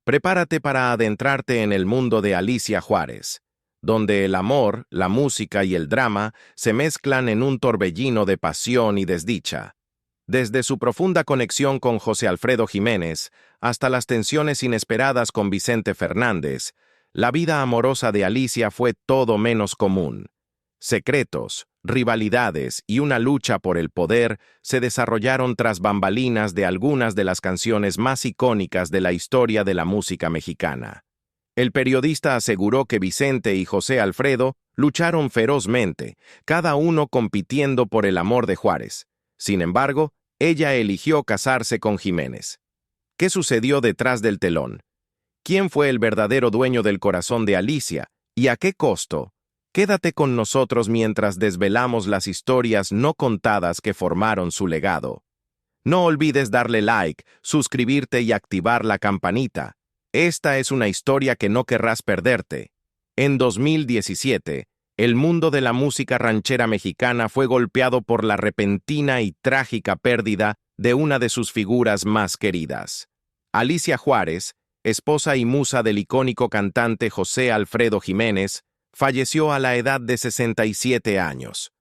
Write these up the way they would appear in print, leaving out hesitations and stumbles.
Prepárate para adentrarte en el mundo de Alicia Juárez, donde el amor, la música y el drama se mezclan en un torbellino de pasión y desdicha. Desde su profunda conexión con José Alfredo Jiménez hasta las tensiones inesperadas con Vicente Fernández, la vida amorosa de Alicia fue todo menos común. Secretos, rivalidades y una lucha por el poder se desarrollaron tras bambalinas de algunas de las canciones más icónicas de la historia de la música mexicana. El periodista aseguró que Vicente y José Alfredo lucharon ferozmente, cada uno compitiendo por el amor de Juárez. Sin embargo, ella eligió casarse con Jiménez. ¿Qué sucedió detrás del telón? ¿Quién fue el verdadero dueño del corazón de Alicia? ¿Y a qué costo? Quédate con nosotros mientras desvelamos las historias no contadas que formaron su legado. No olvides darle like, suscribirte y activar la campanita. Esta es una historia que no querrás perderte. En 2017, el mundo de la música ranchera mexicana fue golpeado por la repentina y trágica pérdida de una de sus figuras más queridas. Alicia Juárez, esposa y musa del icónico cantante José Alfredo Jiménez, falleció a la edad de 67 años.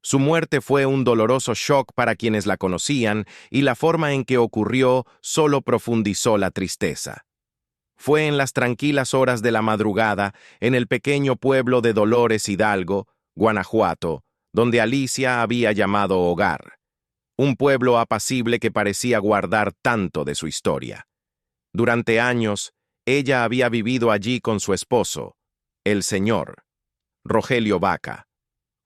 Su muerte fue un doloroso shock para quienes la conocían y la forma en que ocurrió solo profundizó la tristeza. Fue en las tranquilas horas de la madrugada, en el pequeño pueblo de Dolores Hidalgo, Guanajuato, donde Alicia había llamado hogar. Un pueblo apacible que parecía guardar tanto de su historia. Durante años, ella había vivido allí con su esposo, el señor Rogelio Vaca.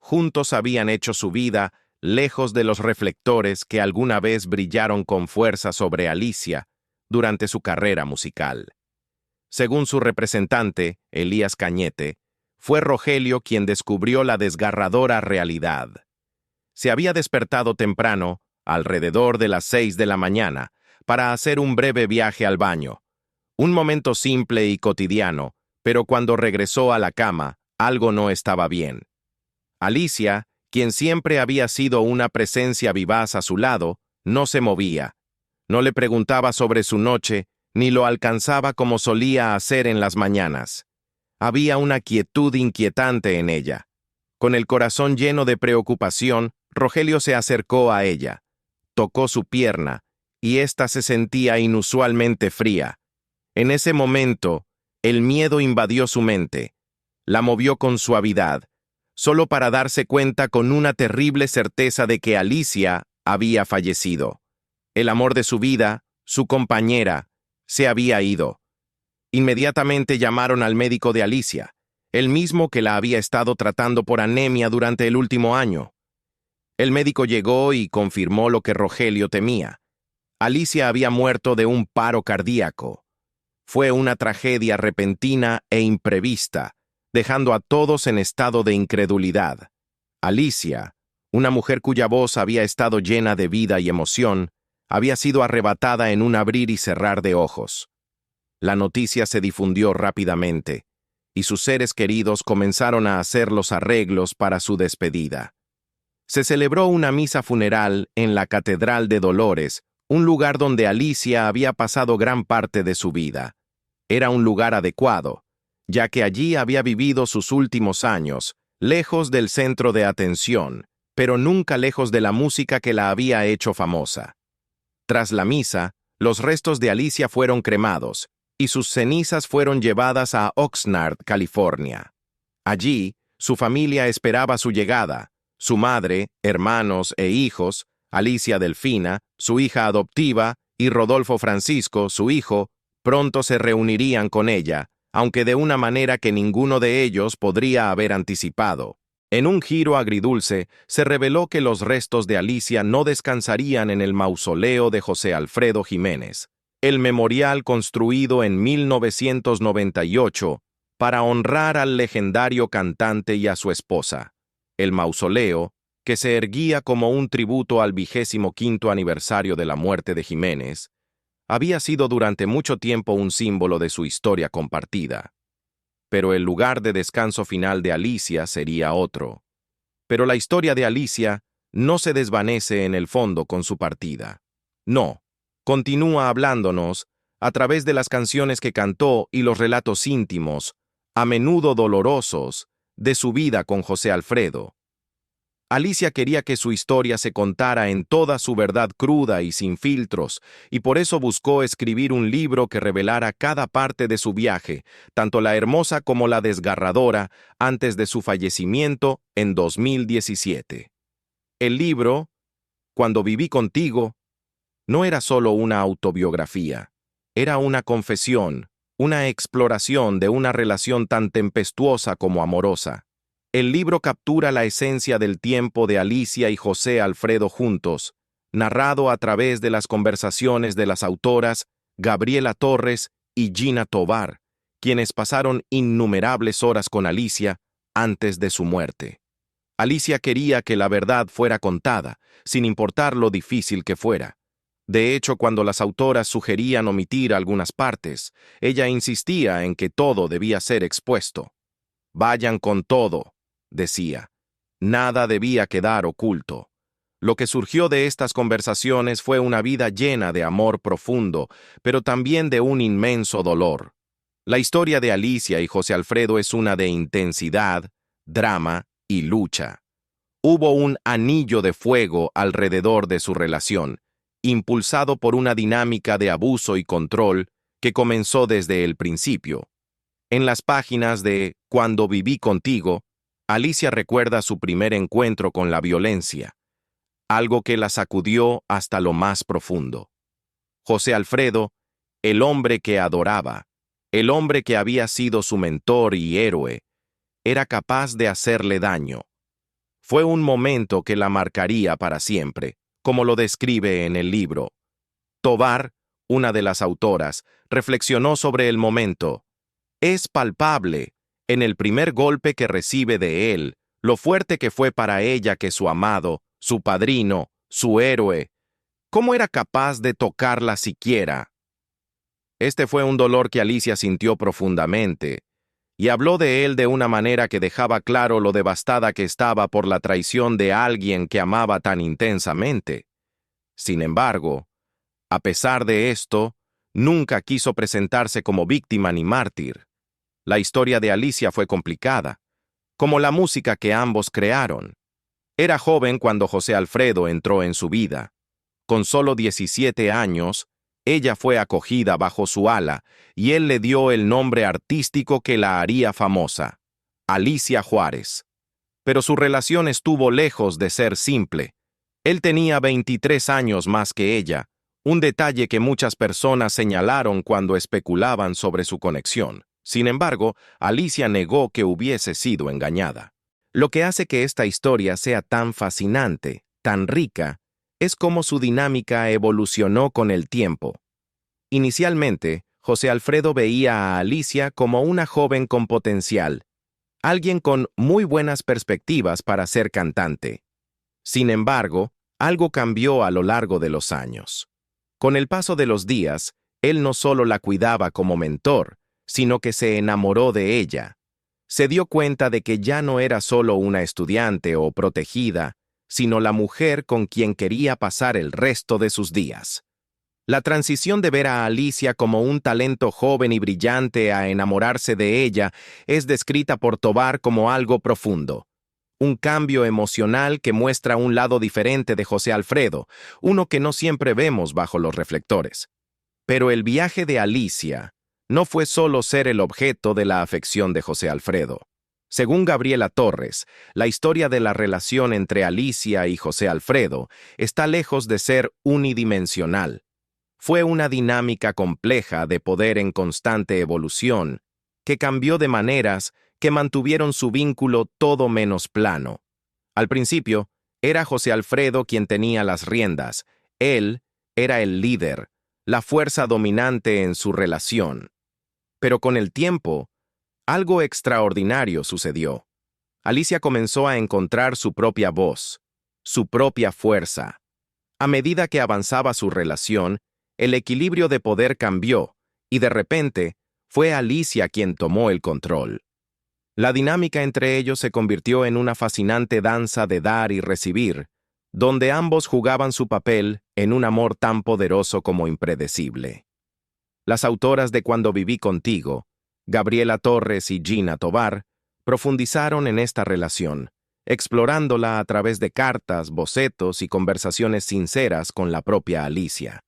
Juntos habían hecho su vida lejos de los reflectores que alguna vez brillaron con fuerza sobre Alicia durante su carrera musical. Según su representante, Elías Cañete, fue Rogelio quien descubrió la desgarradora realidad. Se había despertado temprano, alrededor de las 6 de la mañana, para hacer un breve viaje al baño. Un momento simple y cotidiano, pero cuando regresó a la cama, algo no estaba bien. Alicia, quien siempre había sido una presencia vivaz a su lado, no se movía. No le preguntaba sobre su noche, ni lo alcanzaba como solía hacer en las mañanas. Había una quietud inquietante en ella. Con el corazón lleno de preocupación, Rogelio se acercó a ella. Tocó su pierna, y ésta se sentía inusualmente fría. En ese momento, el miedo invadió su mente. La movió con suavidad, solo para darse cuenta con una terrible certeza de que Alicia había fallecido. El amor de su vida, su compañera, se había ido. Inmediatamente llamaron al médico de Alicia, el mismo que la había estado tratando por anemia durante el último año. El médico llegó y confirmó lo que Rogelio temía. Alicia había muerto de un paro cardíaco. Fue una tragedia repentina e imprevista, dejando a todos en estado de incredulidad. Alicia, una mujer cuya voz había estado llena de vida y emoción, había sido arrebatada en un abrir y cerrar de ojos. La noticia se difundió rápidamente, y sus seres queridos comenzaron a hacer los arreglos para su despedida. Se celebró una misa funeral en la Catedral de Dolores, un lugar donde Alicia había pasado gran parte de su vida. Era un lugar adecuado, ya que allí había vivido sus últimos años, lejos del centro de atención, pero nunca lejos de la música que la había hecho famosa. Tras la misa, los restos de Alicia fueron cremados, y sus cenizas fueron llevadas a Oxnard, California. Allí, su familia esperaba su llegada. Su madre, hermanos e hijos, Alicia Delfina, su hija adoptiva, y Rodolfo Francisco, su hijo, pronto se reunirían con ella, aunque de una manera que ninguno de ellos podría haber anticipado. En un giro agridulce, se reveló que los restos de Alicia no descansarían en el mausoleo de José Alfredo Jiménez, el memorial construido en 1998 para honrar al legendario cantante y a su esposa. El mausoleo, que se erguía como un tributo al 25º aniversario de la muerte de Jiménez, había sido durante mucho tiempo un símbolo de su historia compartida. Pero el lugar de descanso final de Alicia sería otro. Pero la historia de Alicia no se desvanece en el fondo con su partida. No, continúa hablándonos a través de las canciones que cantó y los relatos íntimos, a menudo dolorosos, de su vida con José Alfredo. Alicia quería que su historia se contara en toda su verdad cruda y sin filtros, y por eso buscó escribir un libro que revelara cada parte de su viaje, tanto la hermosa como la desgarradora, antes de su fallecimiento en 2017. El libro, Cuando viví contigo, no era solo una autobiografía, era una confesión, una exploración de una relación tan tempestuosa como amorosa. El libro captura la esencia del tiempo de Alicia y José Alfredo juntos, narrado a través de las conversaciones de las autoras Gabriela Torres y Gina Tovar, quienes pasaron innumerables horas con Alicia antes de su muerte. Alicia quería que la verdad fuera contada, sin importar lo difícil que fuera. De hecho, cuando las autoras sugerían omitir algunas partes, ella insistía en que todo debía ser expuesto. Vayan con todo, decía. Nada debía quedar oculto. Lo que surgió de estas conversaciones fue una vida llena de amor profundo, pero también de un inmenso dolor. La historia de Alicia y José Alfredo es una de intensidad, drama y lucha. Hubo un anillo de fuego alrededor de su relación, impulsado por una dinámica de abuso y control que comenzó desde el principio. En las páginas de Cuando viví contigo, Alicia recuerda su primer encuentro con la violencia, algo que la sacudió hasta lo más profundo. José Alfredo, el hombre que adoraba, el hombre que había sido su mentor y héroe, era capaz de hacerle daño. Fue un momento que la marcaría para siempre, como lo describe en el libro. Tovar, una de las autoras, reflexionó sobre el momento. Es palpable, en el primer golpe que recibe de él, lo fuerte que fue para ella que su amado, su padrino, su héroe, ¿cómo era capaz de tocarla siquiera? Este fue un dolor que Alicia sintió profundamente, y habló de él de una manera que dejaba claro lo devastada que estaba por la traición de alguien que amaba tan intensamente. Sin embargo, a pesar de esto, nunca quiso presentarse como víctima ni mártir. La historia de Alicia fue complicada, como la música que ambos crearon. Era joven cuando José Alfredo entró en su vida. Con solo 17 años, ella fue acogida bajo su ala y él le dio el nombre artístico que la haría famosa, Alicia Juárez. Pero su relación estuvo lejos de ser simple. Él tenía 23 años más que ella, un detalle que muchas personas señalaron cuando especulaban sobre su conexión. Sin embargo, Alicia negó que hubiese sido engañada. Lo que hace que esta historia sea tan fascinante, tan rica, es cómo su dinámica evolucionó con el tiempo. Inicialmente, José Alfredo veía a Alicia como una joven con potencial, alguien con muy buenas perspectivas para ser cantante. Sin embargo, algo cambió a lo largo de los años. Con el paso de los días, él no solo la cuidaba como mentor, sino que se enamoró de ella. Se dio cuenta de que ya no era solo una estudiante o protegida, sino la mujer con quien quería pasar el resto de sus días. La transición de ver a Alicia como un talento joven y brillante a enamorarse de ella es descrita por Tovar como algo profundo. Un cambio emocional que muestra un lado diferente de José Alfredo, uno que no siempre vemos bajo los reflectores. Pero el viaje de Alicia no fue solo ser el objeto de la afección de José Alfredo. Según Gabriela Torres, la historia de la relación entre Alicia y José Alfredo está lejos de ser unidimensional. Fue una dinámica compleja de poder en constante evolución, que cambió de maneras que mantuvieron su vínculo todo menos plano. Al principio, era José Alfredo quien tenía las riendas. Él era el líder, la fuerza dominante en su relación. Pero con el tiempo, algo extraordinario sucedió. Alicia comenzó a encontrar su propia voz, su propia fuerza. A medida que avanzaba su relación, el equilibrio de poder cambió, y de repente, fue Alicia quien tomó el control. La dinámica entre ellos se convirtió en una fascinante danza de dar y recibir, donde ambos jugaban su papel en un amor tan poderoso como impredecible. Las autoras de Cuando viví contigo, Gabriela Torres y Gina Tovar, profundizaron en esta relación, explorándola a través de cartas, bocetos y conversaciones sinceras con la propia Alicia.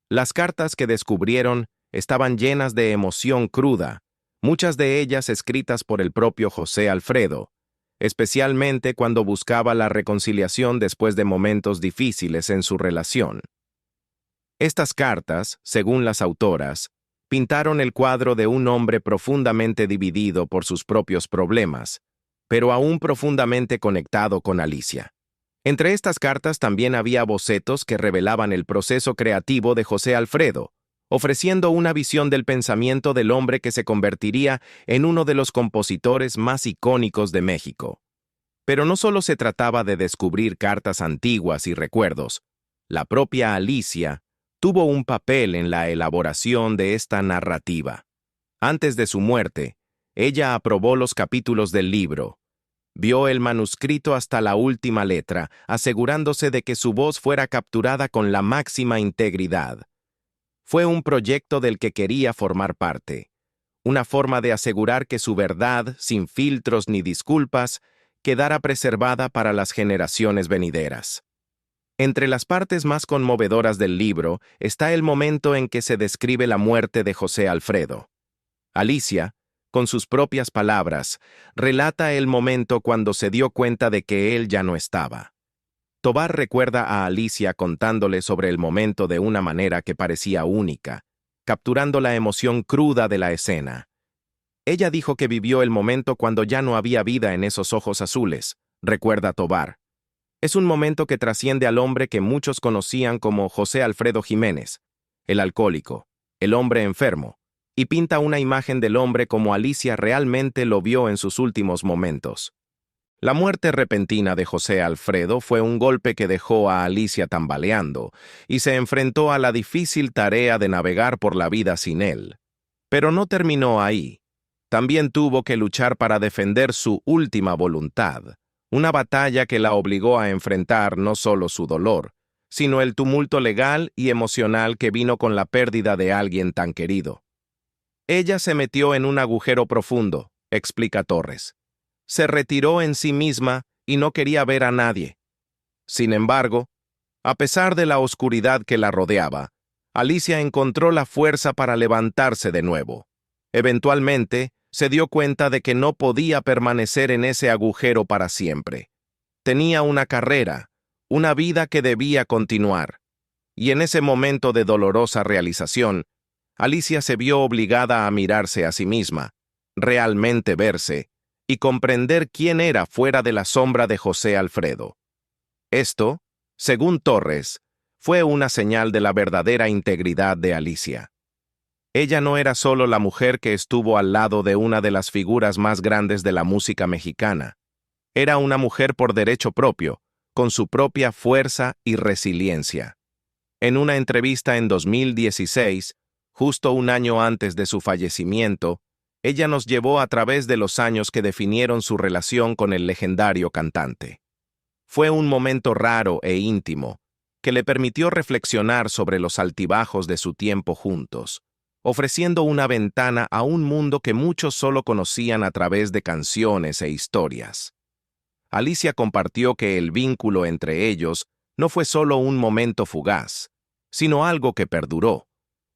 Las cartas que descubrieron estaban llenas de emoción cruda, muchas de ellas escritas por el propio José Alfredo, especialmente cuando buscaba la reconciliación después de momentos difíciles en su relación. Estas cartas, según las autoras, pintaron el cuadro de un hombre profundamente dividido por sus propios problemas, pero aún profundamente conectado con Alicia. Entre estas cartas también había bocetos que revelaban el proceso creativo de José Alfredo, ofreciendo una visión del pensamiento del hombre que se convertiría en uno de los compositores más icónicos de México. Pero no solo se trataba de descubrir cartas antiguas y recuerdos. La propia Alicia tuvo un papel en la elaboración de esta narrativa. Antes de su muerte, ella aprobó los capítulos del libro. Vio el manuscrito hasta la última letra, asegurándose de que su voz fuera capturada con la máxima integridad. Fue un proyecto del que quería formar parte, una forma de asegurar que su verdad, sin filtros ni disculpas, quedara preservada para las generaciones venideras. Entre las partes más conmovedoras del libro está el momento en que se describe la muerte de José Alfredo. Alicia, con sus propias palabras, relata el momento cuando se dio cuenta de que él ya no estaba. Tovar recuerda a Alicia contándole sobre el momento de una manera que parecía única, capturando la emoción cruda de la escena. Ella dijo que vivió el momento cuando ya no había vida en esos ojos azules, recuerda Tovar. Es un momento que trasciende al hombre que muchos conocían como José Alfredo Jiménez, el alcohólico, el hombre enfermo, y pinta una imagen del hombre como Alicia realmente lo vio en sus últimos momentos. La muerte repentina de José Alfredo fue un golpe que dejó a Alicia tambaleando y se enfrentó a la difícil tarea de navegar por la vida sin él. Pero no terminó ahí. También tuvo que luchar para defender su última voluntad, una batalla que la obligó a enfrentar no solo su dolor, sino el tumulto legal y emocional que vino con la pérdida de alguien tan querido. Ella se metió en un agujero profundo, explica Torres. Se retiró en sí misma y no quería ver a nadie. Sin embargo, a pesar de la oscuridad que la rodeaba, Alicia encontró la fuerza para levantarse de nuevo. Eventualmente, se dio cuenta de que no podía permanecer en ese agujero para siempre. Tenía una carrera, una vida que debía continuar. Y en ese momento de dolorosa realización, Alicia se vio obligada a mirarse a sí misma, realmente verse, y comprender quién era fuera de la sombra de José Alfredo. Esto, según Torres, fue una señal de la verdadera integridad de Alicia. Ella no era solo la mujer que estuvo al lado de una de las figuras más grandes de la música mexicana. Era una mujer por derecho propio, con su propia fuerza y resiliencia. En una entrevista en 2016, justo un año antes de su fallecimiento, ella nos llevó a través de los años que definieron su relación con el legendario cantante. Fue un momento raro e íntimo, que le permitió reflexionar sobre los altibajos de su tiempo juntos, ofreciendo una ventana a un mundo que muchos solo conocían a través de canciones e historias. Alicia compartió que el vínculo entre ellos no fue solo un momento fugaz, sino algo que perduró,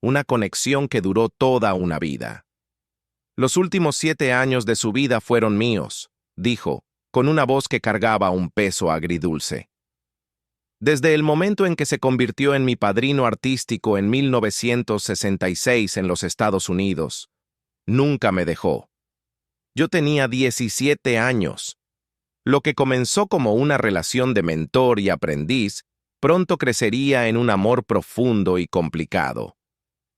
una conexión que duró toda una vida. Los últimos 7 años de su vida fueron míos, dijo, con una voz que cargaba un peso agridulce. Desde el momento en que se convirtió en mi padrino artístico en 1966 en los Estados Unidos, nunca me dejó. Yo tenía 17 años. Lo que comenzó como una relación de mentor y aprendiz, pronto crecería en un amor profundo y complicado.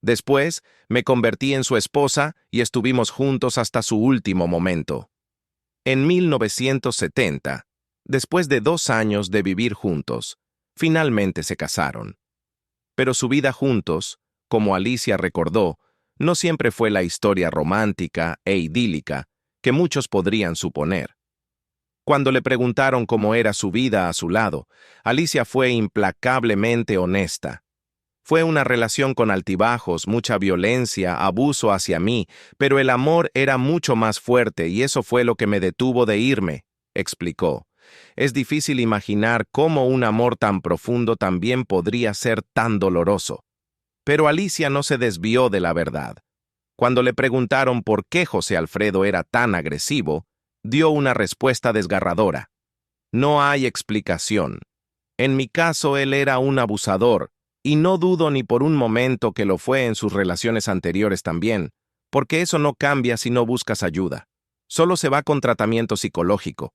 Después, me convertí en su esposa y estuvimos juntos hasta su último momento. En 1970, después de 2 años de vivir juntos, finalmente se casaron. Pero su vida juntos, como Alicia recordó, no siempre fue la historia romántica e idílica que muchos podrían suponer. Cuando le preguntaron cómo era su vida a su lado, Alicia fue implacablemente honesta. Fue una relación con altibajos, mucha violencia, abuso hacia mí, pero el amor era mucho más fuerte y eso fue lo que me detuvo de irme, explicó. Es difícil imaginar cómo un amor tan profundo también podría ser tan doloroso. Pero Alicia no se desvió de la verdad. Cuando le preguntaron por qué José Alfredo era tan agresivo, dio una respuesta desgarradora. No hay explicación. En mi caso, él era un abusador, y no dudo ni por un momento que lo fue en sus relaciones anteriores también, porque eso no cambia si no buscas ayuda. Solo se va con tratamiento psicológico.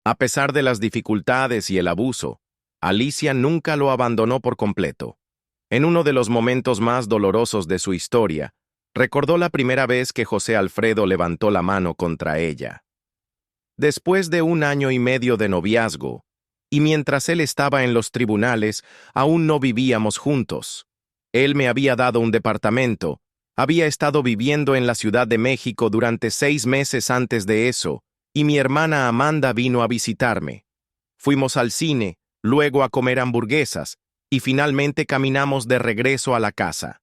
A pesar de las dificultades y el abuso, Alicia nunca lo abandonó por completo. En uno de los momentos más dolorosos de su historia, recordó la primera vez que José Alfredo levantó la mano contra ella. Después de 1 año y medio de noviazgo, y mientras él estaba en los tribunales, aún no vivíamos juntos. Él me había dado un departamento, había estado viviendo en la Ciudad de México durante 6 meses antes de eso, y mi hermana Amanda vino a visitarme. Fuimos al cine, luego a comer hamburguesas, y finalmente caminamos de regreso a la casa.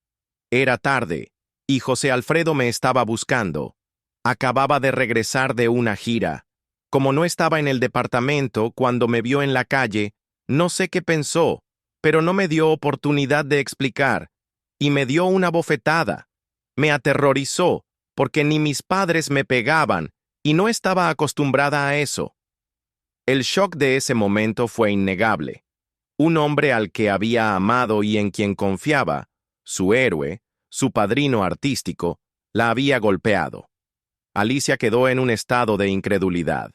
Era tarde, y José Alfredo me estaba buscando. Acababa de regresar de una gira. Como no estaba en el departamento cuando me vio en la calle, no sé qué pensó, pero no me dio oportunidad de explicar, y me dio una bofetada. Me aterrorizó, porque ni mis padres me pegaban, y no estaba acostumbrada a eso. El shock de ese momento fue innegable. Un hombre al que había amado y en quien confiaba, su héroe, su padrino artístico, la había golpeado. Alicia quedó en un estado de incredulidad.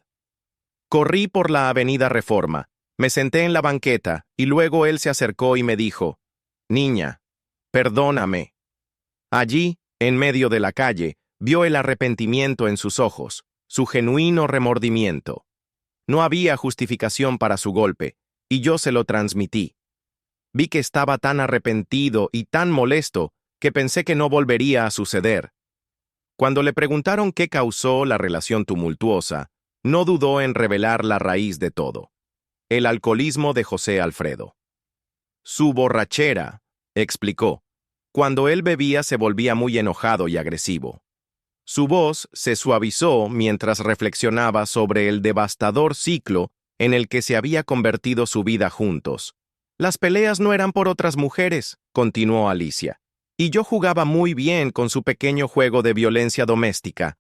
Corrí por la avenida Reforma, me senté en la banqueta y luego él se acercó y me dijo, «Niña, perdóname». Allí, en medio de la calle, vio el arrepentimiento en sus ojos, su genuino remordimiento. No había justificación para su golpe, y yo se lo transmití. Vi que estaba tan arrepentido y tan molesto que pensé que no volvería a suceder. Cuando le preguntaron qué causó la relación tumultuosa, no dudó en revelar la raíz de todo: el alcoholismo de José Alfredo. Su borrachera, explicó. Cuando él bebía se volvía muy enojado y agresivo. Su voz se suavizó mientras reflexionaba sobre el devastador ciclo en el que se había convertido su vida juntos. Las peleas no eran por otras mujeres, continuó Alicia, y yo jugaba muy bien con su pequeño juego de violencia doméstica.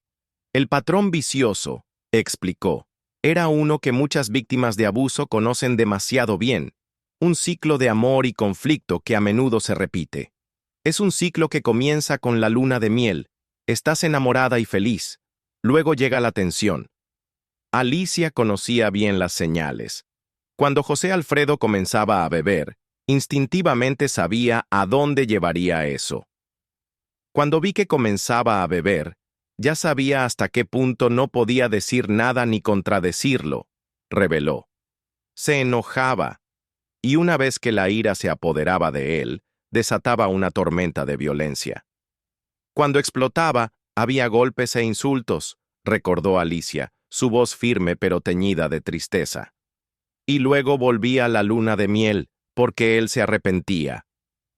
El patrón vicioso, explicó, era uno que muchas víctimas de abuso conocen demasiado bien, un ciclo de amor y conflicto que a menudo se repite. Es un ciclo que comienza con la luna de miel, estás enamorada y feliz, luego llega la tensión. Alicia conocía bien las señales. Cuando José Alfredo comenzaba a beber, instintivamente sabía a dónde llevaría eso. Cuando vi que comenzaba a beber, ya sabía hasta qué punto no podía decir nada ni contradecirlo, reveló. Se enojaba, y una vez que la ira se apoderaba de él, desataba una tormenta de violencia. Cuando explotaba, había golpes e insultos, recordó Alicia, su voz firme pero teñida de tristeza. Y luego volvía la luna de miel, porque él se arrepentía.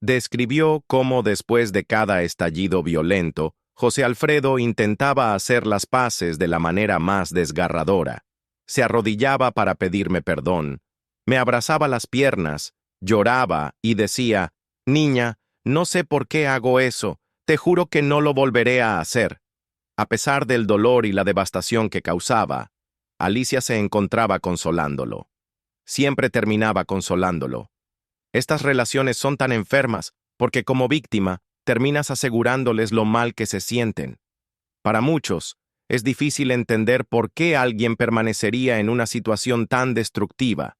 Describió cómo después de cada estallido violento, José Alfredo intentaba hacer las paces de la manera más desgarradora. Se arrodillaba para pedirme perdón, me abrazaba las piernas, lloraba y decía, «Niña, no sé por qué hago eso, te juro que no lo volveré a hacer». A pesar del dolor y la devastación que causaba, Alicia se encontraba consolándolo. Siempre terminaba consolándolo. Estas relaciones son tan enfermas porque como víctima terminas asegurándoles lo mal que se sienten. Para muchos, es difícil entender por qué alguien permanecería en una situación tan destructiva.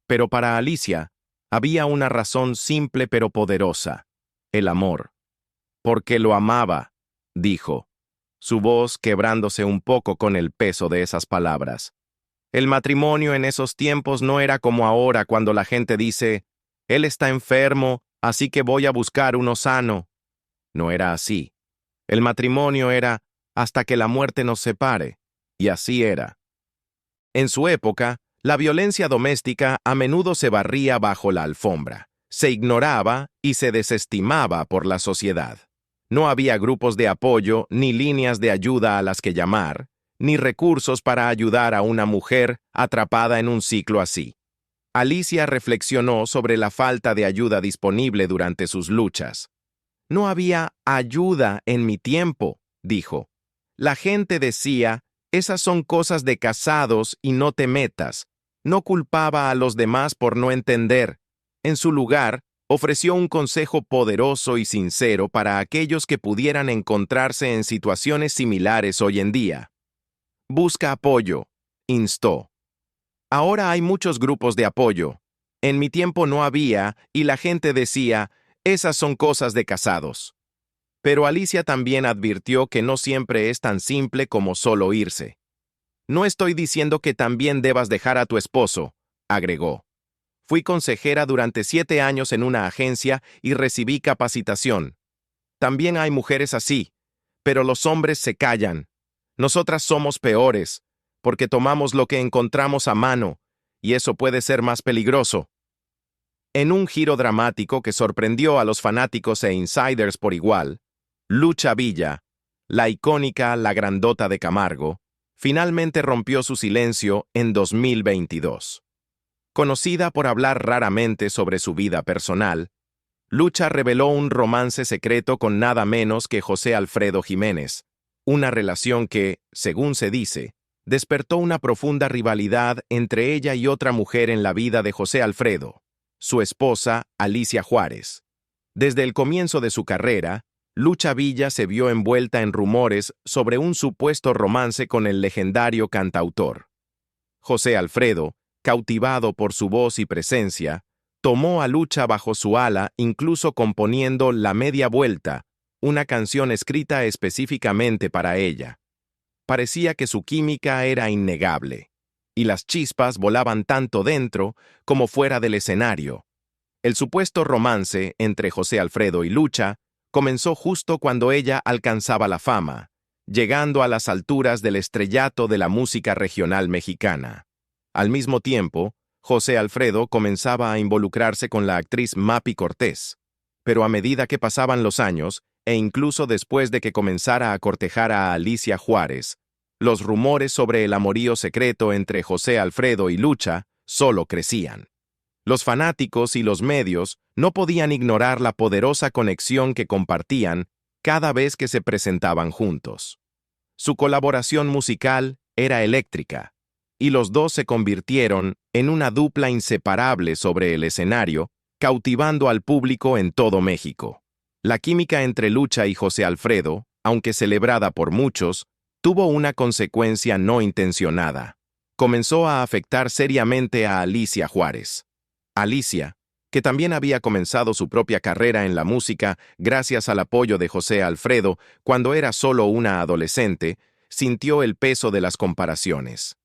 Pero para Alicia, había una razón simple pero poderosa: el amor. Porque lo amaba, dijo, su voz quebrándose un poco con el peso de esas palabras. El matrimonio en esos tiempos no era como ahora cuando la gente dice, «Él está enfermo, así que voy a buscar uno sano». No era así. El matrimonio era hasta que la muerte nos separe, y así era. En su época, la violencia doméstica a menudo se barría bajo la alfombra. Se ignoraba y se desestimaba por la sociedad. No había grupos de apoyo ni líneas de ayuda a las que llamar, ni recursos para ayudar a una mujer atrapada en un ciclo así. Alicia reflexionó sobre la falta de ayuda disponible durante sus luchas. No había ayuda en mi tiempo, dijo. La gente decía, esas son cosas de casados y no te metas. No culpaba a los demás por no entender. En su lugar, ofreció un consejo poderoso y sincero para aquellos que pudieran encontrarse en situaciones similares hoy en día. Busca apoyo, instó. Ahora hay muchos grupos de apoyo. En mi tiempo no había, y la gente decía, esas son cosas de casados. Pero Alicia también advirtió que no siempre es tan simple como solo irse. No estoy diciendo que también debas dejar a tu esposo, agregó. Fui consejera durante 7 años en una agencia y recibí capacitación. También hay mujeres así, pero los hombres se callan. Nosotras somos peores, porque tomamos lo que encontramos a mano, y eso puede ser más peligroso. En un giro dramático que sorprendió a los fanáticos e insiders por igual, Lucha Villa, la icónica La Grandota de Camargo, finalmente rompió su silencio en 2022. Conocida por hablar raramente sobre su vida personal, Lucha reveló un romance secreto con nada menos que José Alfredo Jiménez, una relación que, según se dice, despertó una profunda rivalidad entre ella y otra mujer en la vida de José Alfredo, su esposa, Alicia Juárez. Desde el comienzo de su carrera, Lucha Villa se vio envuelta en rumores sobre un supuesto romance con el legendario cantautor. José Alfredo, cautivado por su voz y presencia, tomó a Lucha bajo su ala, incluso componiendo La Media Vuelta, una canción escrita específicamente para ella. Parecía que su química era innegable, y las chispas volaban tanto dentro como fuera del escenario. El supuesto romance entre José Alfredo y Lucha comenzó justo cuando ella alcanzaba la fama, llegando a las alturas del estrellato de la música regional mexicana. Al mismo tiempo, José Alfredo comenzaba a involucrarse con la actriz Mapi Cortés, pero a medida que pasaban los años, e incluso después de que comenzara a cortejar a Alicia Juárez, los rumores sobre el amorío secreto entre José Alfredo y Lucha solo crecían. Los fanáticos y los medios no podían ignorar la poderosa conexión que compartían cada vez que se presentaban juntos. Su colaboración musical era eléctrica, y los dos se convirtieron en una dupla inseparable sobre el escenario, cautivando al público en todo México. La química entre Lucha y José Alfredo, aunque celebrada por muchos, tuvo una consecuencia no intencionada. Comenzó a afectar seriamente a Alicia Juárez. Alicia, que también había comenzado su propia carrera en la música gracias al apoyo de José Alfredo cuando era solo una adolescente, sintió el peso de las comparaciones.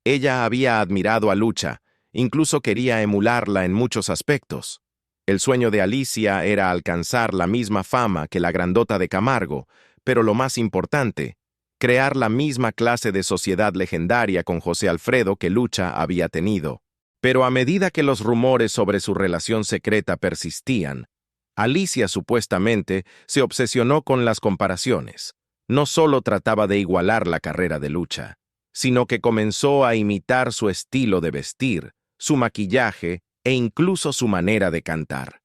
Ella había admirado a Lucha, incluso quería emularla en muchos aspectos. El sueño de Alicia era alcanzar la misma fama que la Grandota de Camargo, pero lo más importante, crear la misma clase de sociedad legendaria con José Alfredo que Lucha había tenido. Pero a medida que los rumores sobre su relación secreta persistían, Alicia supuestamente se obsesionó con las comparaciones. No solo trataba de igualar la carrera de Lucha, sino que comenzó a imitar su estilo de vestir, su maquillaje e incluso su manera de cantar.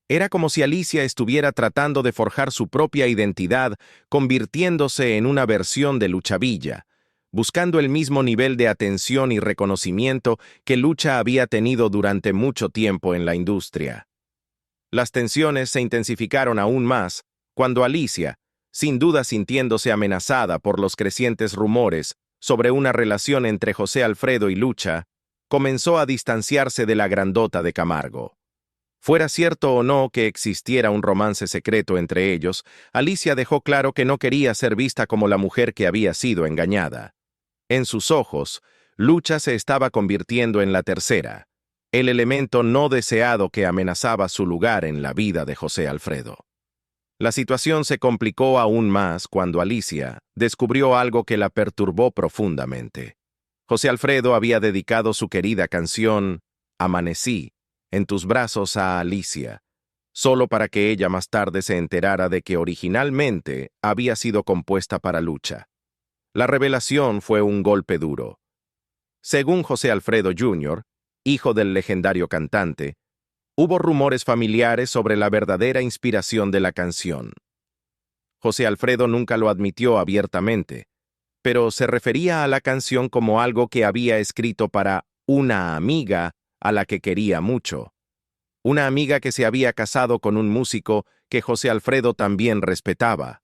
Era como si Alicia estuviera tratando de forjar su propia identidad, convirtiéndose en una versión de Lucha Villa, buscando el mismo nivel de atención y reconocimiento que Lucha había tenido durante mucho tiempo en la industria. Las tensiones se intensificaron aún más cuando Alicia, sin duda sintiéndose amenazada por los crecientes rumores sobre una relación entre José Alfredo y Lucha, comenzó a distanciarse de la Grandota de Camargo. Fuera cierto o no que existiera un romance secreto entre ellos, Alicia dejó claro que no quería ser vista como la mujer que había sido engañada. En sus ojos, Lucha se estaba convirtiendo en la tercera, el elemento no deseado que amenazaba su lugar en la vida de José Alfredo. La situación se complicó aún más cuando Alicia descubrió algo que la perturbó profundamente. José Alfredo había dedicado su querida canción, Amanecí, en tus brazos a Alicia, solo para que ella más tarde se enterara de que originalmente había sido compuesta para Lucha. La revelación fue un golpe duro. Según José Alfredo Jr., hijo del legendario cantante, hubo rumores familiares sobre la verdadera inspiración de la canción. José Alfredo nunca lo admitió abiertamente, pero se refería a la canción como algo que había escrito para una amiga a la que quería mucho. Una amiga que se había casado con un músico que José Alfredo también respetaba.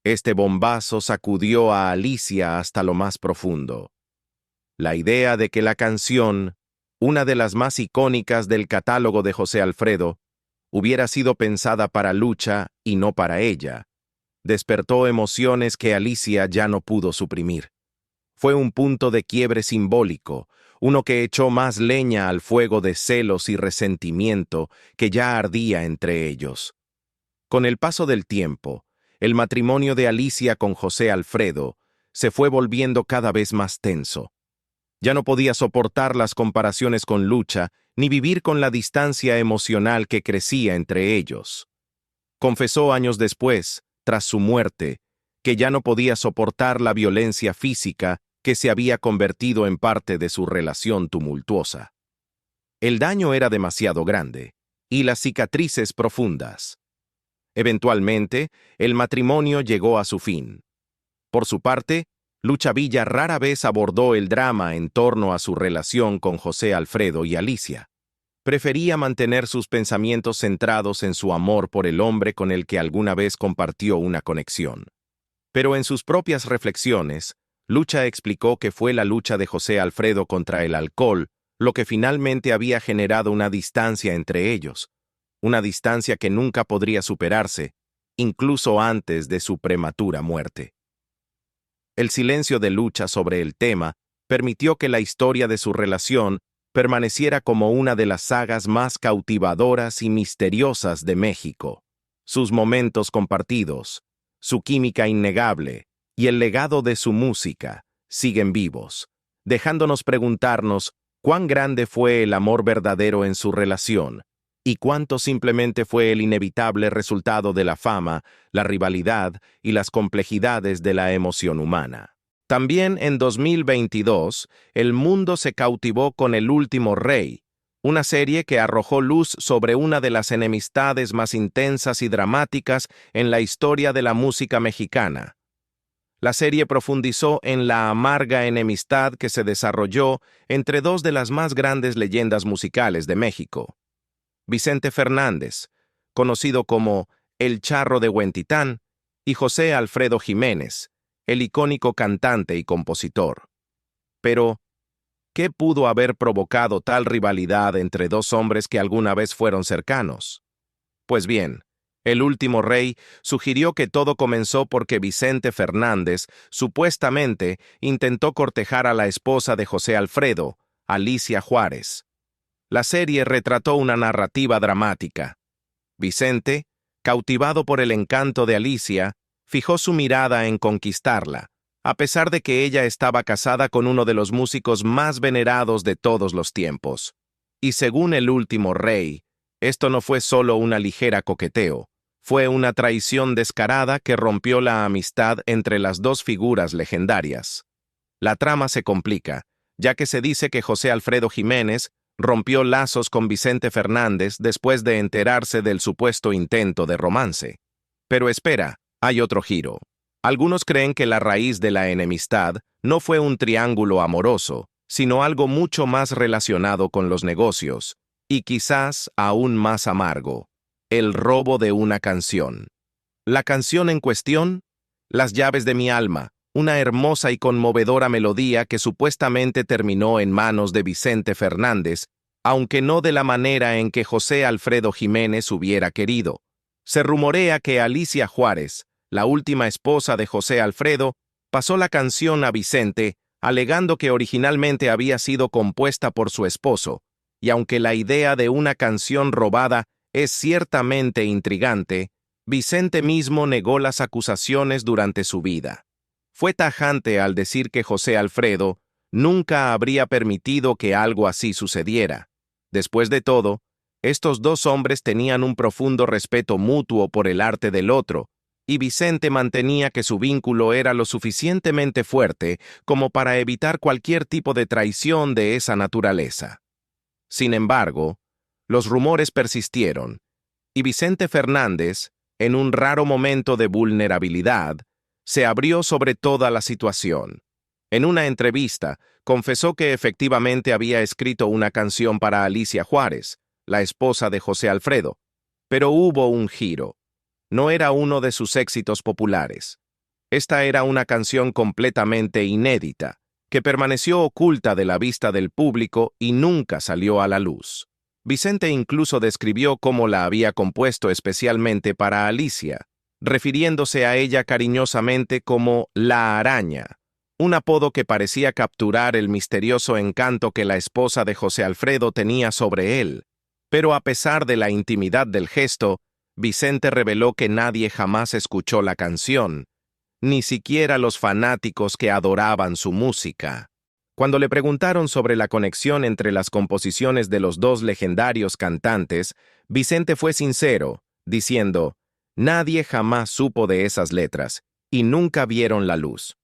Este bombazo sacudió a Alicia hasta lo más profundo. La idea de que la canción, una de las más icónicas del catálogo de José Alfredo, hubiera sido pensada para Lucha y no para ella, despertó emociones que Alicia ya no pudo suprimir. Fue un punto de quiebre simbólico, uno que echó más leña al fuego de celos y resentimiento que ya ardía entre ellos. Con el paso del tiempo, el matrimonio de Alicia con José Alfredo se fue volviendo cada vez más tenso. Ya no podía soportar las comparaciones con Lucha ni vivir con la distancia emocional que crecía entre ellos. Confesó años después, tras su muerte, que ya no podía soportar la violencia física que se había convertido en parte de su relación tumultuosa. El daño era demasiado grande, y las cicatrices profundas. Eventualmente, el matrimonio llegó a su fin. Por su parte, Lucha Villa rara vez abordó el drama en torno a su relación con José Alfredo y Alicia. Prefería mantener sus pensamientos centrados en su amor por el hombre con el que alguna vez compartió una conexión. Pero en sus propias reflexiones, Lucha explicó que fue la lucha de José Alfredo contra el alcohol lo que finalmente había generado una distancia entre ellos, una distancia que nunca podría superarse, incluso antes de su prematura muerte. El silencio de Lucha sobre el tema permitió que la historia de su relación permaneciera como una de las sagas más cautivadoras y misteriosas de México. Sus momentos compartidos, su química innegable y el legado de su música siguen vivos, dejándonos preguntarnos cuán grande fue el amor verdadero en su relación y cuánto simplemente fue el inevitable resultado de la fama, la rivalidad y las complejidades de la emoción humana. También en 2022, el mundo se cautivó con El Último Rey, una serie que arrojó luz sobre una de las enemistades más intensas y dramáticas en la historia de la música mexicana. La serie profundizó en la amarga enemistad que se desarrolló entre dos de las más grandes leyendas musicales de México. Vicente Fernández, conocido como El Charro de Huentitán, y José Alfredo Jiménez, el icónico cantante y compositor. Pero, ¿qué pudo haber provocado tal rivalidad entre dos hombres que alguna vez fueron cercanos? Pues bien, El Último Rey sugirió que todo comenzó porque Vicente Fernández supuestamente intentó cortejar a la esposa de José Alfredo, Alicia Juárez. La serie retrató una narrativa dramática. Vicente, cautivado por el encanto de Alicia, fijó su mirada en conquistarla, a pesar de que ella estaba casada con uno de los músicos más venerados de todos los tiempos. Y según El Último Rey, esto no fue solo una ligera coqueteo, fue una traición descarada que rompió la amistad entre las dos figuras legendarias. La trama se complica, ya que se dice que José Alfredo Jiménez rompió lazos con Vicente Fernández después de enterarse del supuesto intento de romance. Pero espera, hay otro giro. Algunos creen que la raíz de la enemistad no fue un triángulo amoroso, sino algo mucho más relacionado con los negocios, y quizás aún más amargo: el robo de una canción. La canción en cuestión, Las llaves de mi alma, una hermosa y conmovedora melodía que supuestamente terminó en manos de Vicente Fernández, aunque no de la manera en que José Alfredo Jiménez hubiera querido. Se rumorea que Alicia Juárez, la última esposa de José Alfredo, pasó la canción a Vicente, alegando que originalmente había sido compuesta por su esposo, y aunque la idea de una canción robada es ciertamente intrigante, Vicente mismo negó las acusaciones durante su vida. Fue tajante al decir que José Alfredo nunca habría permitido que algo así sucediera. Después de todo, estos dos hombres tenían un profundo respeto mutuo por el arte del otro, y Vicente mantenía que su vínculo era lo suficientemente fuerte como para evitar cualquier tipo de traición de esa naturaleza. Sin embargo, los rumores persistieron, y Vicente Fernández, en un raro momento de vulnerabilidad, se abrió sobre toda la situación. En una entrevista, confesó que efectivamente había escrito una canción para Alicia Juárez, la esposa de José Alfredo, pero hubo un giro. No era uno de sus éxitos populares. Esta era una canción completamente inédita, que permaneció oculta de la vista del público y nunca salió a la luz. Vicente incluso describió cómo la había compuesto especialmente para Alicia, refiriéndose a ella cariñosamente como La Araña, un apodo que parecía capturar el misterioso encanto que la esposa de José Alfredo tenía sobre él. Pero a pesar de la intimidad del gesto, Vicente reveló que nadie jamás escuchó la canción, ni siquiera los fanáticos que adoraban su música. Cuando le preguntaron sobre la conexión entre las composiciones de los dos legendarios cantantes, Vicente fue sincero, diciendo, «Nadie jamás supo de esas letras, y nunca vieron la luz».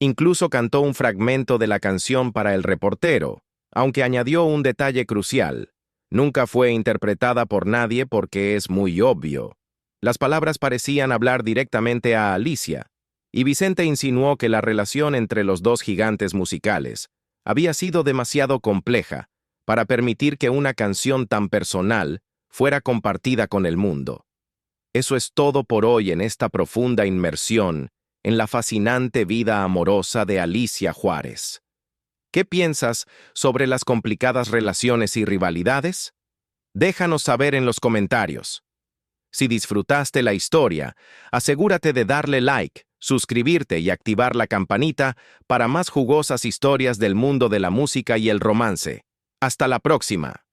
Incluso cantó un fragmento de la canción para El Reportero, aunque añadió un detalle crucial. Nunca fue interpretada por nadie porque es muy obvio. Las palabras parecían hablar directamente a Alicia, y Vicente insinuó que la relación entre los dos gigantes musicales había sido demasiado compleja para permitir que una canción tan personal fuera compartida con el mundo. Eso es todo por hoy en esta profunda inmersión en la fascinante vida amorosa de Alicia Juárez. ¿Qué piensas sobre las complicadas relaciones y rivalidades? Déjanos saber en los comentarios. Si disfrutaste la historia, asegúrate de darle like, suscribirte y activar la campanita para más jugosas historias del mundo de la música y el romance. Hasta la próxima.